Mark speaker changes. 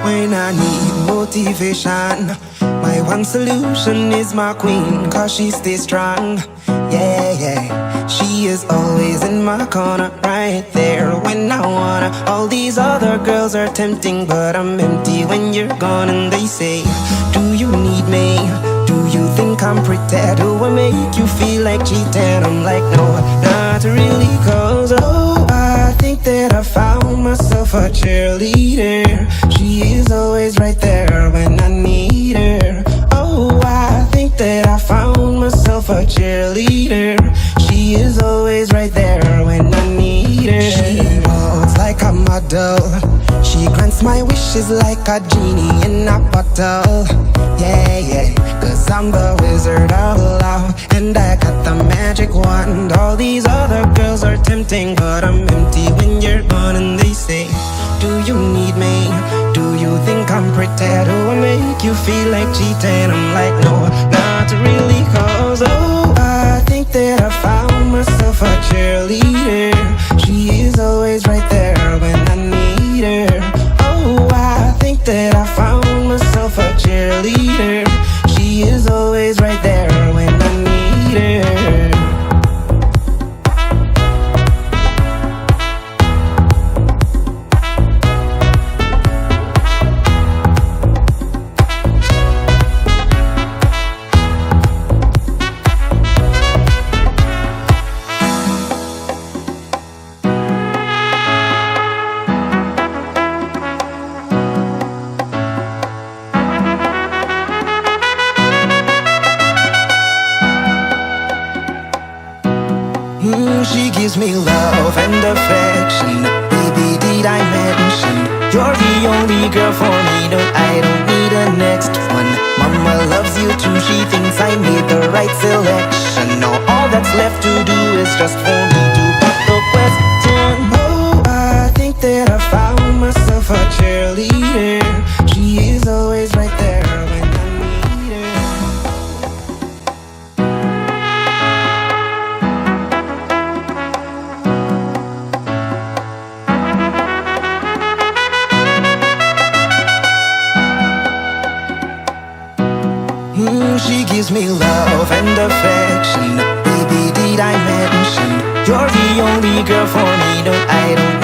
Speaker 1: when I need motivation. My one solution is my queen, cause she stays strong. Yeah, yeah, she is always in my corner, right there when I wanna. All these other girls are tempting, but I'm empty when you're gone. And they say, do you need me? Do you think I'm pretty? Do I make you feel like cheating? I'm like, no, not really, cause oh, I think that I found myself a cheerleader. She is always right there when I need her. Oh, I think that I found myself a cheerleader. She is always right there when I need her. She walks like a model. She grants my wishes like a genie in a bottle. Yeah, yeah, cause I'm the wizard of love, and I got the magic wand. All these other girls are tempting, but I'm empty when you're gone. And they say, do you need me? Do you think I'm pretty? Do I make you feel like cheating? I'm like, no, not really, cause oh, I think that I found myself a cheerleader. She is always right there when I need her. Oh, I think that I found myself a cheerleader. She is always right there when I need her. She gives me love and affection. Baby, did I mention you're the only girl for me? No, I don't need a next one. Mama loves you too. She thinks I made the right selection. Now all that's left to do is just for me to pop the question. Oh, I think that I found myself a cheerleader. She is always right there when I need her. She gives me love and affection. Baby, did I mention you're the only girl for me? No, I don't